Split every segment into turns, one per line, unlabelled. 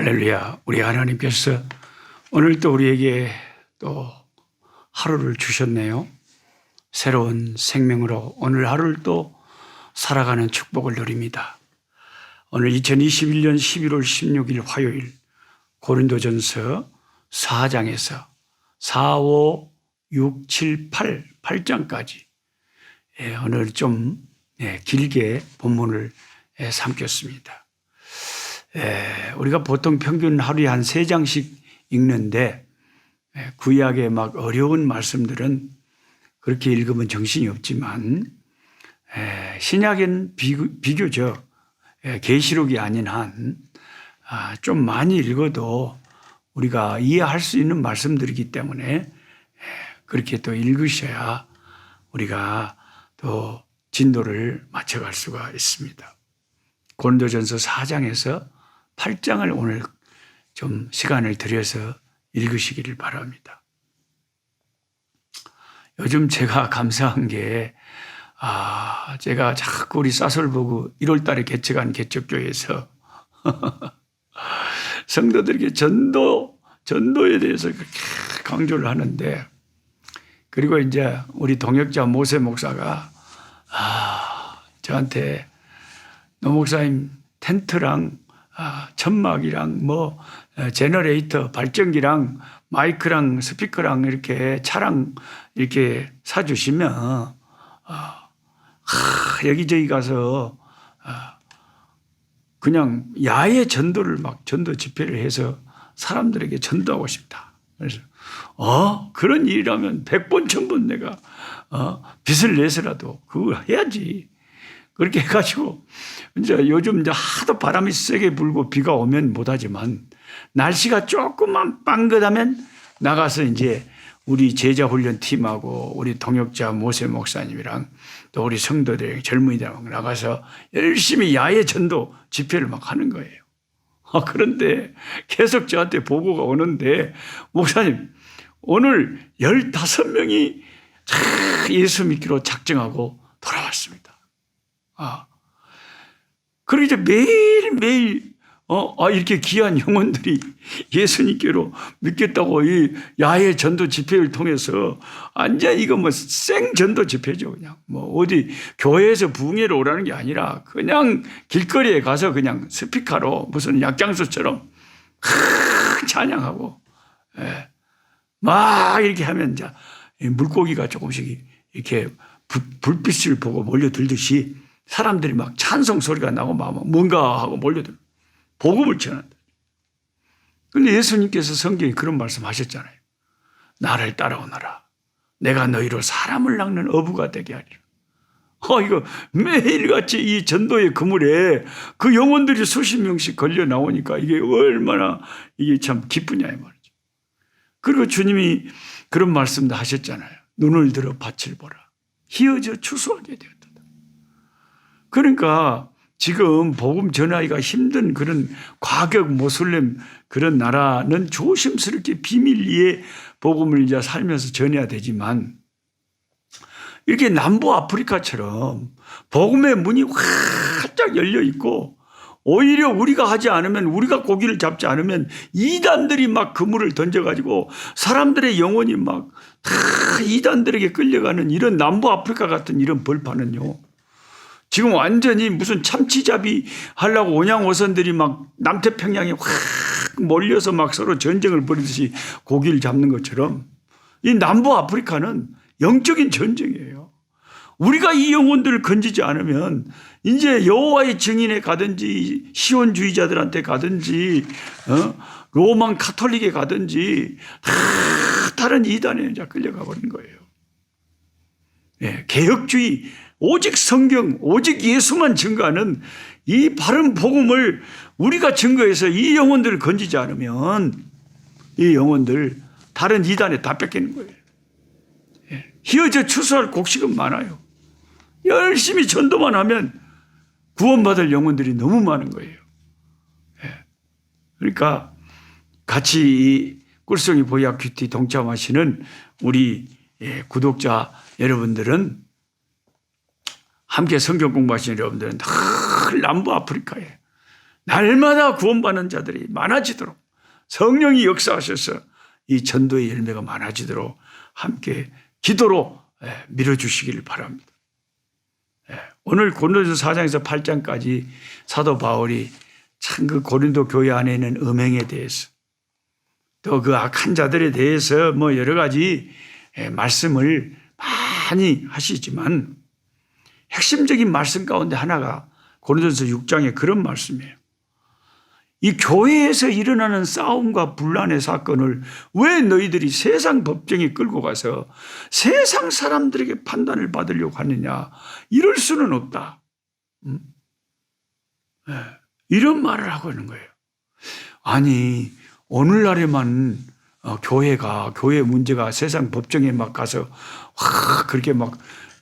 할렐루야. 우리 하나님께서 오늘 또 우리에게 또 하루를 주셨네요. 새로운 생명으로 오늘 하루를 또 살아가는 축복을 누립니다. 오늘 2021년 11월 16일 화요일 고린도전서 4장에서 4, 5, 6, 7, 8장까지 오늘 좀 길게 본문을 삼겼습니다. 우리가 보통 평균 하루에 한 3장씩 읽는데 구약의 막 어려운 말씀들은 그렇게 읽으면 정신이 없지만 신약은 비교적 계시록이 아닌 한 좀 많이 읽어도 우리가 이해할 수 있는 말씀들이기 때문에 그렇게 또 읽으셔야 우리가 또 진도를 맞춰갈 수가 있습니다. 고린도전서 4장에서 8장을 오늘 좀 시간을 들여서 읽으시기를 바랍니다. 요즘 제가 감사한 게 제가 자꾸 우리 사설보고 1월 달에 개척한 개척교회에서 성도들에게 전도에 대해서 그렇게 강조를 하는데, 그리고 이제 우리 동역자 모세 목사가 저한테 노 목사님 텐트랑 천막이랑 제너레이터 발전기랑 마이크랑 스피커랑 이렇게 차랑 이렇게 사주시면 여기저기 가서 그냥 야외 전도를 막 전도 집회를 해서 사람들에게 전도하고 싶다. 그래서 그런 일이라면 100번 1000번 내가 빚을 내서라도 그걸 해야지. 그렇게 해가지고 이제 요즘 이제 하도 바람이 세게 불고 비가 오면 못하지만 날씨가 조금만 빵긋하면 나가서 이제 우리 제자 훈련 팀하고 우리 동역자 모세 목사님이랑 또 우리 성도들 젊은이들하고 나가서 열심히 야외 전도 집회를 막 하는 거예요. 그런데 계속 저한테 보고가 오는데, 목사님 오늘 15명이 예수 믿기로 작정하고 돌아왔습니다. 그리고 이제 매일매일 이렇게 귀한 영혼들이 예수님께로 믿겠다고 이 야외 전도 집회를 통해서 완전 이거 생전도 집회죠. 그냥 어디 교회에서 부흥회로 오라는 게 아니라 그냥 길거리에 가서 그냥 스피커로 무슨 약장수처럼 찬양하고 막 이렇게 하면 이제 물고기가 조금씩 이렇게 불빛을 보고 몰려들듯이 사람들이 막 찬송 소리가 나고 막 뭔가 하고 몰려들. 복음을 전한다. 그런데 예수님께서 성경에 그런 말씀 하셨잖아요. 나를 따라오너라. 내가 너희로 사람을 낚는 어부가 되게 하리라. 이거 매일같이 이 전도의 그물에 그 영혼들이 수십 명씩 걸려 나오니까 이게 얼마나 이게 참 기쁘냐 이 말이죠. 그리고 주님이 그런 말씀도 하셨잖아요. 눈을 들어 밭을 보라. 희어져 추수하게 되었다. 그러니까 지금 복음 전하기가 힘든 그런 과격 모슬렘 그런 나라는 조심스럽게 비밀리에 복음을 이제 살면서 전해야 되지만, 이렇게 남부 아프리카처럼 복음의 문이 활짝 열려 있고, 오히려 우리가 하지 않으면, 우리가 고기를 잡지 않으면 이단들이 막 그물을 던져가지고 사람들의 영혼이 막 다 이단들에게 끌려가는 이런 남부 아프리카 같은 이런 벌판은요, 지금 완전히 무슨 참치잡이 하려고 온양어선들이 막 남태평양에 확 몰려서 막 서로 전쟁을 벌이듯이 고기를 잡는 것처럼 이 남부 아프리카는 영적인 전쟁이에요. 우리가 이 영혼들을 건지지 않으면 이제 여호와의 증인에 가든지 시온주의자들한테 가든지 로만 카톨릭에 가든지 다 다른 이단에 이제 끌려가 버린 거예요. 개혁주의, 오직 성경, 오직 예수만 증거하는 이 바른 복음을 우리가 증거해서 이 영혼들을 건지지 않으면 이 영혼들 다른 이단에 다 뺏기는 거예요. 희어져 추수할 곡식은 많아요. 열심히 전도만 하면 구원받을 영혼들이 너무 많은 거예요. 그러니까 같이 이 꿀송이 보약 큐티 동참하시는 우리 구독자 여러분들은, 함께 성경 공부하시는 여러분들은 늘 남부 아프리카에 날마다 구원받는 자들이 많아지도록 성령이 역사하셔서 이 전도의 열매가 많아지도록 함께 기도로 밀어주시기를 바랍니다. 오늘 고린도전서 4장에서 8장까지 사도 바울이 참 그 고린도 교회 안에 있는 음행에 대해서 또 그 악한 자들에 대해서 뭐 여러 가지 말씀을 많이 하시지만 핵심적인 말씀 가운데 하나가 고린도전서 6장에 그런 말씀이에요. 이 교회에서 일어나는 싸움과 분란의 사건을 왜 너희들이 세상 법정에 끌고 가서 세상 사람들에게 판단을 받으려고 하느냐. 이럴 수는 없다. 이런 말을 하고 있는 거예요. 아니 오늘날에만 교회 문제가 세상 법정에 막 가서 그렇게 막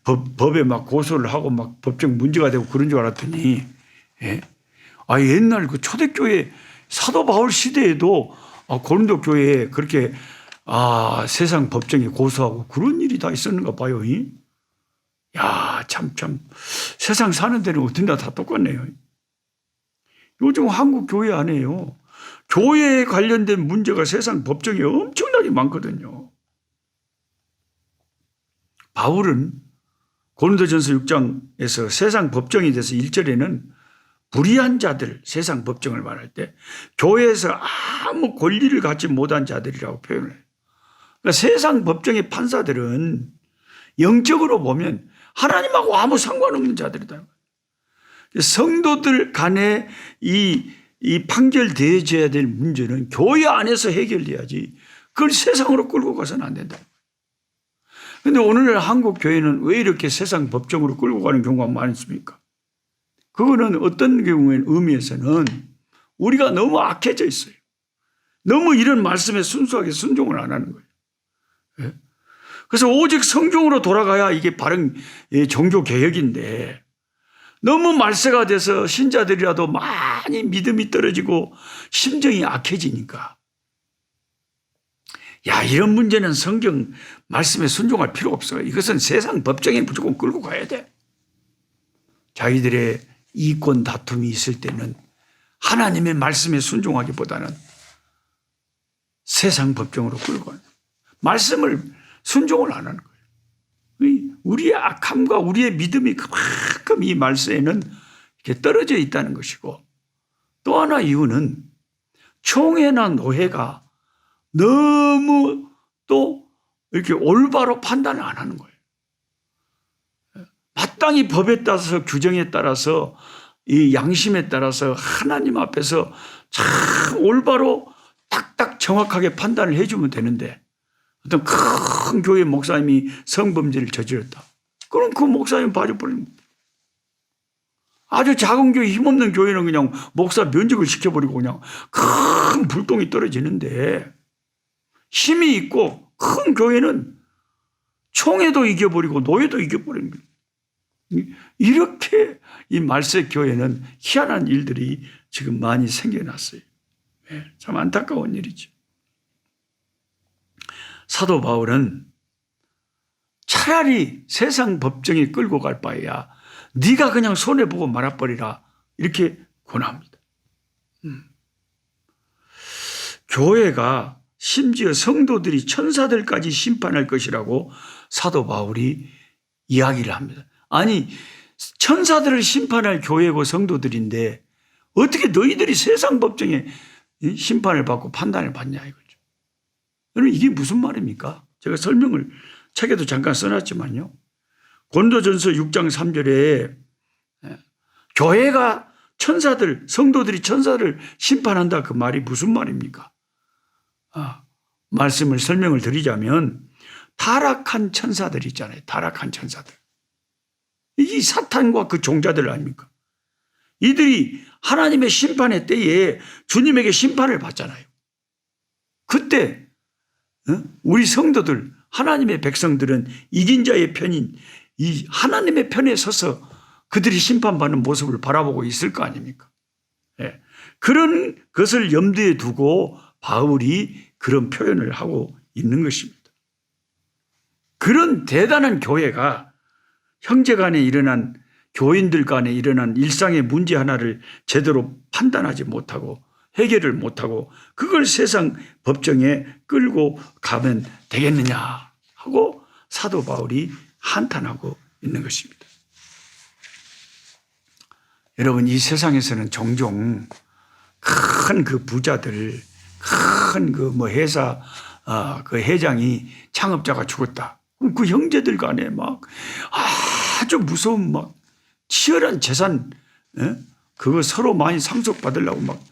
법에 막 고소를 하고 막 법정 문제가 되고 그런 줄 알았더니 옛날 그 초대교회 사도 바울 시대에도 고린도 교회에 그렇게 세상 법정에 고소하고 그런 일이 다 있었는가 봐요. 야, 참 세상 사는 데는 어딘가 다 똑같네요. 요즘 한국 교회 안에요. 교회에 관련된 문제가 세상 법정에 엄청나게 많거든요. 바울은 고린도전서 6장에서 세상 법정에 대해서 1절에는 불의한 자들, 세상 법정을 말할 때 교회에서 아무 권리를 갖지 못한 자들이라고 표현을 해요. 그러니까 세상 법정의 판사들은 영적으로 보면 하나님하고 아무 상관없는 자들이다. 성도들 간에 이 판결되어져야 될 문제는 교회 안에서 해결돼야지 그걸 세상으로 끌고 가서는 안 된다. 그런데 오늘 한국 교회는 왜 이렇게 세상 법정으로 끌고 가는 경우가 많습니까? 그거는 어떤 경우에는 의미에서는 우리가 너무 악해져 있어요. 너무 이런 말씀에 순수하게 순종을 안 하는 거예요. 그래서 오직 성경으로 돌아가야 이게 바른 종교 개혁인데 너무 말세가 돼서 신자들이라도 많이 믿음이 떨어지고 심정이 악해지니까 이런 문제는 성경 말씀에 순종할 필요 없어요. 이것은 세상 법정에 무조건 끌고 가야 돼. 자기들의 이권 다툼이 있을 때는 하나님의 말씀에 순종하기보다는 세상 법정으로 끌고 가는 거예요. 말씀을 순종을 안 하는 거예요. 우리의 악함과 우리의 믿음이 그만큼 이 말씀에는 이렇게 떨어져 있다는 것이고 또 하나 이유는 총회나 노회가 너무 또 이렇게 올바로 판단을 안 하는 거예요. 마땅히 법에 따라서 규정에 따라서 이 양심에 따라서 하나님 앞에서 참 올바로 딱딱 정확하게 판단을 해주면 되는데 어떤 큰 교회 목사님이 성범죄를 저질렀다. 그럼 그 목사님 봐줘버립니다. 아주 작은 교회 힘없는 교회는 그냥 목사 면직을 시켜버리고 그냥 큰 불똥이 떨어지는데 힘이 있고 큰 교회는 총회도 이겨버리고 노예도 이겨버립니다. 이렇게 이 말세 교회는 희한한 일들이 지금 많이 생겨났어요. 참 안타까운 일이죠. 사도 바울은 차라리 세상 법정에 끌고 갈 바에야 네가 그냥 손해보고 말아버리라 이렇게 권합니다. 교회가 심지어 성도들이 천사들까지 심판할 것이라고 사도 바울이 이야기를 합니다. 아니 천사들을 심판할 교회고 성도들인데 어떻게 너희들이 세상 법정에 심판을 받고 판단을 받냐 이거죠. 여러분 이게 무슨 말입니까? 제가 설명을 책에도 잠깐 써놨지만요. 고린도전서 6장 3절에 교회가 천사들, 성도들이 천사를 심판한다 그 말이 무슨 말입니까? 말씀을 설명을 드리자면 타락한 천사들 있잖아요. 타락한 천사들. 이 사탄과 그 종자들 아닙니까? 이들이 하나님의 심판의 때에 주님에게 심판을 받잖아요. 그때 우리 성도들, 하나님의 백성들은 이긴 자의 편인 이 하나님의 편에 서서 그들이 심판받는 모습을 바라보고 있을 거 아닙니까? 그런 것을 염두에 두고 바울이 그런 표현을 하고 있는 것입니다. 그런 대단한 교회가 형제간에 일어난 교인들 간에 일어난 일상의 문제 하나를 제대로 판단하지 못하고 해결을 못하고 그걸 세상 법정에 끌고 가면 되겠느냐 하고 사도 바울이 한탄하고 있는 것입니다. 여러분, 이 세상에서는 종종 큰 그 부자들, 큰 그 뭐 회사 그 회장이 창업자가 죽었다. 그럼 그 형제들 간에 막 아주 무서운 막 치열한 재산, 그거 서로 많이 상속받으려고 막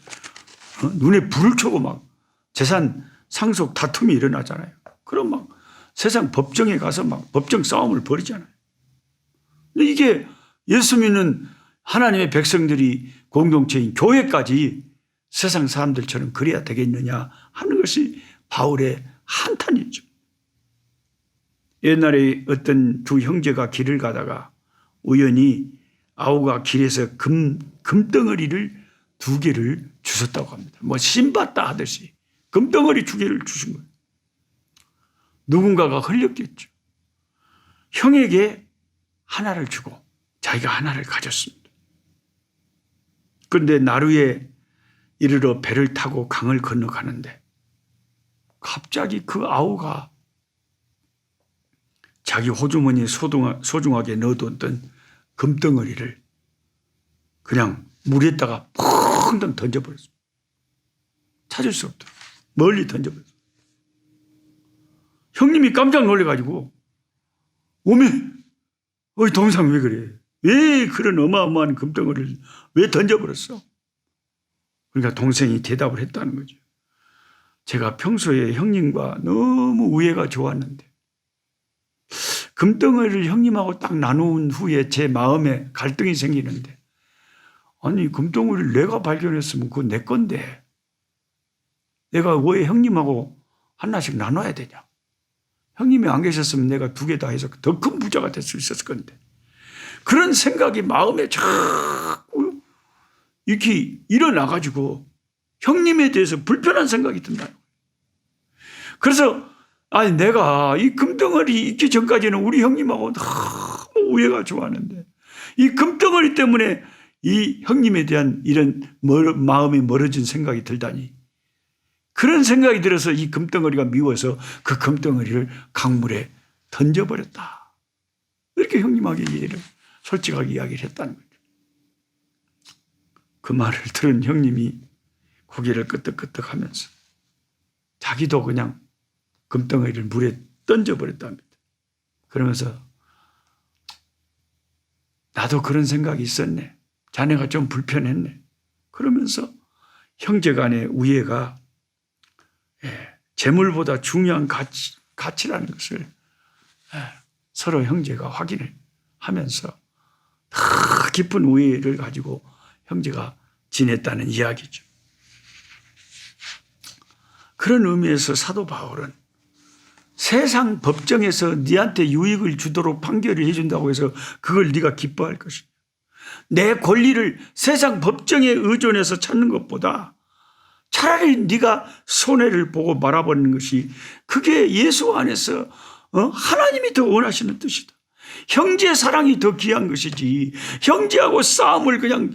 눈에 불을 켜고 막 재산 상속 다툼이 일어나잖아요. 그럼 막 세상 법정에 가서 막 법정 싸움을 벌이잖아요. 근데 이게 예수 믿는 하나님의 백성들이 공동체인 교회까지 세상 사람들처럼 그래야 되겠느냐 하는 것이 바울의 한탄이죠. 옛날에 어떤 두 형제가 길을 가다가 우연히 아우가 길에서 금덩어리를 2개를 주셨다고 합니다. 뭐 신받다 하듯이 금덩어리 2개를 주신 거예요. 누군가가 흘렸겠죠. 형에게 하나를 주고 자기가 하나를 가졌습니다. 그런데 나루에 이르러 배를 타고 강을 건너가는데 갑자기 그 아우가 자기 호주머니에 소중하게 넣어뒀던 금덩어리를 그냥 물에다가 펑덩 던져버렸습니다. 찾을 수 없도록 멀리 던져버렸습니다. 형님이 깜짝 놀래가지고 오메 어이 동상 왜 그래? 왜 그런 어마어마한 금덩어리를 왜 던져버렸어? 그러니까 동생이 대답을 했다는 거죠. 제가 평소에 형님과 너무 우애가 좋았는데 금덩어리를 형님하고 딱 나눈 후에 제 마음에 갈등이 생기는데 아니 금덩어리를 내가 발견했으면 그거 내 건데 내가 왜 형님하고 하나씩 나눠야 되냐? 형님이 안 계셨으면 내가 2개 다 해서 더 큰 부자가 될 수 있었을 건데 그런 생각이 마음에 자꾸 이렇게 일어나가지고 형님에 대해서 불편한 생각이 든다. 그래서 아니 내가 이 금덩어리 있기 전까지는 우리 형님하고 너무 우애가 좋았는데 이 금덩어리 때문에 이 형님에 대한 이런 마음이 멀어진 생각이 들다니 그런 생각이 들어서 이 금덩어리가 미워서 그 금덩어리를 강물에 던져버렸다. 이렇게 형님에게 이해를 솔직하게 이야기를 했다는 거죠. 그 말을 들은 형님이 고개를 끄덕끄덕 하면서 자기도 그냥 금덩어리를 물에 던져버렸답니다. 그러면서 나도 그런 생각이 있었네. 자네가 좀 불편했네. 그러면서 형제 간의 우애가 재물보다 중요한 가치라는 것을 서로 형제가 확인을 하면서 더 깊은 우애를 가지고 형제가 지냈다는 이야기죠. 그런 의미에서 사도 바울은 세상 법정에서 네한테 유익을 주도록 판결을 해준다고 해서 그걸 네가 기뻐할 것이냐. 내 권리를 세상 법정에 의존해서 찾는 것보다 차라리 네가 손해를 보고 말아버리는 것이 그게 예수 안에서 하나님이 더 원하시는 뜻이다. 형제 사랑이 더 귀한 것이지 형제하고 싸움을 그냥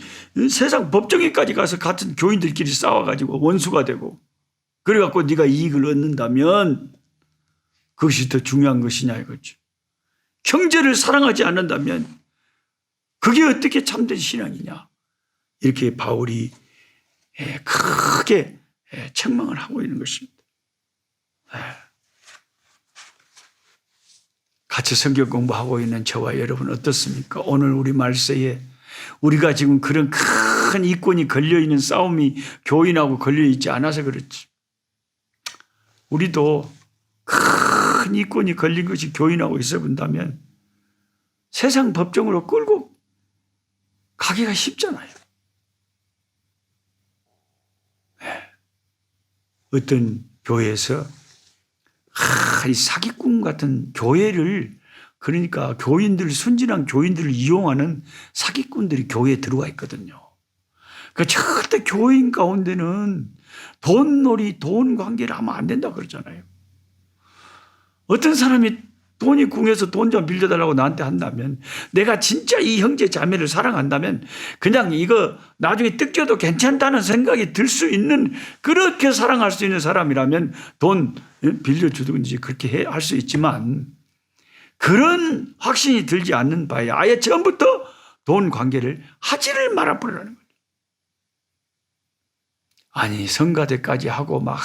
세상 법정에까지 가서 같은 교인들끼리 싸워가지고 원수가 되고 그래갖고 네가 이익을 얻는다면 그것이 더 중요한 것이냐 이거죠. 형제를 사랑하지 않는다면 그게 어떻게 참된 신앙이냐. 이렇게 바울이 크게 책망을 하고 있는 것입니다. 같이 성경 공부하고 있는 저와 여러분 어떻습니까? 오늘 우리 말세에 우리가 지금 그런 큰 이권이 걸려있는 싸움이 교인하고 걸려있지 않아서 그렇지. 우리도 큰 이권이 걸린 것이 교인하고 있어 본다면 세상 법정으로 끌고 가기가 쉽잖아요. 어떤 교회에서 이 사기꾼 같은 교회를 그러니까 교인들 순진한 교인들을 이용하는 사기꾼들이 교회에 들어와 있거든요. 그러니까 절대 교인 가운데는 돈놀이, 돈 관계를 하면 안 된다 그러잖아요. 어떤 사람이 돈이 궁해서 돈 좀 빌려달라고 나한테 한다면, 내가 진짜 이 형제 자매를 사랑한다면 그냥 이거 나중에 뜯겨도 괜찮다는 생각이 들 수 있는, 그렇게 사랑할 수 있는 사람이라면 돈 빌려주든지 그렇게 할 수 있지만, 그런 확신이 들지 않는 바에 아예 처음부터 돈 관계를 하지를 말아버리라는 거죠. 아니, 성가대까지 하고 막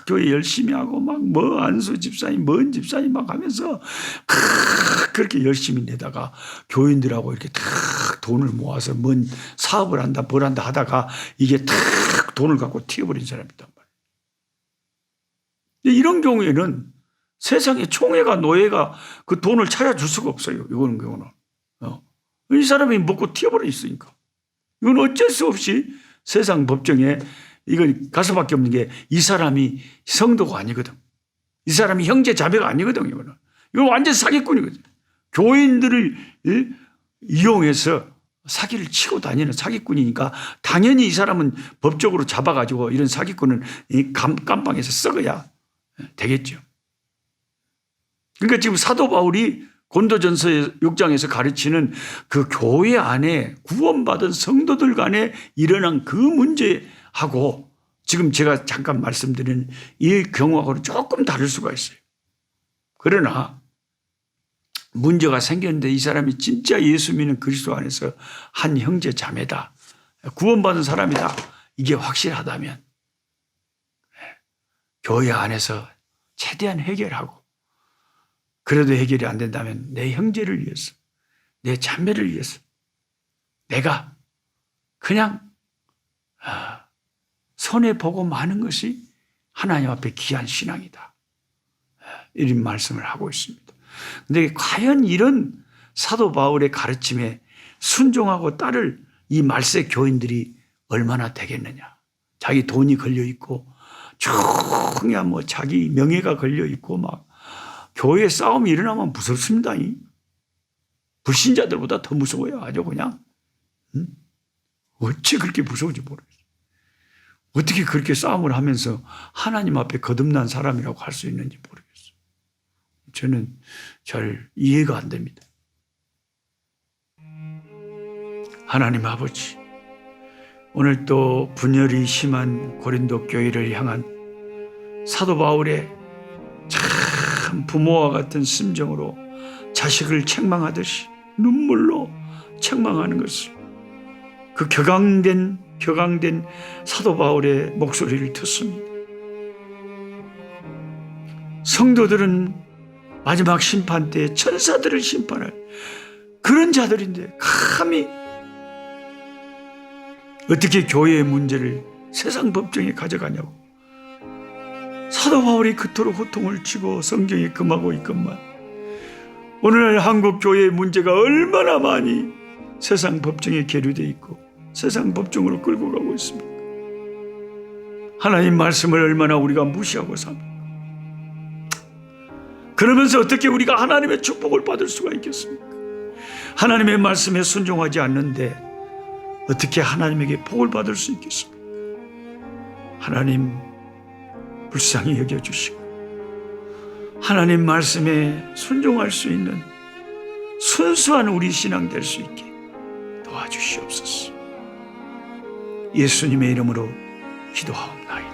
교회 열심히 하고 막 뭐 안수 집사님, 먼 집사님 막 하면서 그렇게 열심히 내다가 교인들하고 이렇게 탁 돈을 모아서 뭔 사업을 한다, 뭘 한다 하다가 이게 탁 돈을 갖고 튀어버린 사람이단 말이에요. 이런 경우에는 세상에 총회가 노예가 그 돈을 찾아줄 수가 없어요. 이거는 경우는. 이 사람이 먹고 튀어버려 있으니까. 이건 어쩔 수 없이 세상 법정에 이건 가서밖에 없는 게, 이 사람이 성도가 아니거든. 이 사람이 형제 자매가 아니거든. 이건 완전 사기꾼이거든. 교인들을 이용해서 사기를 치고 다니는 사기꾼이니까 당연히 이 사람은 법적으로 잡아가지고 이런 사기꾼은 감방에서 썩어야 되겠죠. 그러니까 지금 사도 바울이 고린도전서 6장에서 가르치는 그 교회 안에 구원받은 성도들 간에 일어난 그 문제하고 지금 제가 잠깐 말씀드린 이 경우하고는 조금 다를 수가 있어요. 그러나 문제가 생겼는데 이 사람이 진짜 예수 믿는 그리스도 안에서 한 형제 자매다, 구원받은 사람이다, 이게 확실하다면 교회 안에서 최대한 해결하고, 그래도 해결이 안 된다면 내 형제를 위해서, 내 자매를 위해서 내가 그냥 손해보고 마는 것이 하나님 앞에 귀한 신앙이다, 이런 말씀을 하고 있습니다. 그런데 과연 이런 사도 바울의 가르침에 순종하고 따를 이 말세 교인들이 얼마나 되겠느냐. 자기 돈이 걸려있고 총야 뭐 자기 명예가 걸려있고 막 교회에 싸움이 일어나면 무섭습니다. 불신자들보다 더 무서워요. 아주 그냥. 어찌 그렇게 무서운지 모르겠어요. 어떻게 그렇게 싸움을 하면서 하나님 앞에 거듭난 사람이라고 할 수 있는지 모르겠어요. 저는 잘 이해가 안 됩니다. 하나님 아버지, 오늘 또 분열이 심한 고린도 교회를 향한 사도 바울의 참 부모와 같은 심정으로 자식을 책망하듯이 눈물로 책망하는 것을, 그 격앙된 사도 바울의 목소리를 듣습니다. 성도들은 마지막 심판 때 천사들을 심판할 그런 자들인데 감히 어떻게 교회의 문제를 세상 법정에 가져가냐고. 사도 바울이 그토록 호통을 치고 성경에 금하고 있건만 오늘날 한국 교회의 문제가 얼마나 많이 세상 법정에 계류되어 있고 세상 법정으로 끌고 가고 있습니까? 하나님 말씀을 얼마나 우리가 무시하고 삽니까? 그러면서 어떻게 우리가 하나님의 축복을 받을 수가 있겠습니까? 하나님의 말씀에 순종하지 않는데 어떻게 하나님에게 복을 받을 수 있겠습니까? 하나님 불쌍히 여겨주시고 하나님 말씀에 순종할 수 있는 순수한 우리 신앙 될 수 있게 도와주시옵소서. 예수님의 이름으로 기도하옵나이다.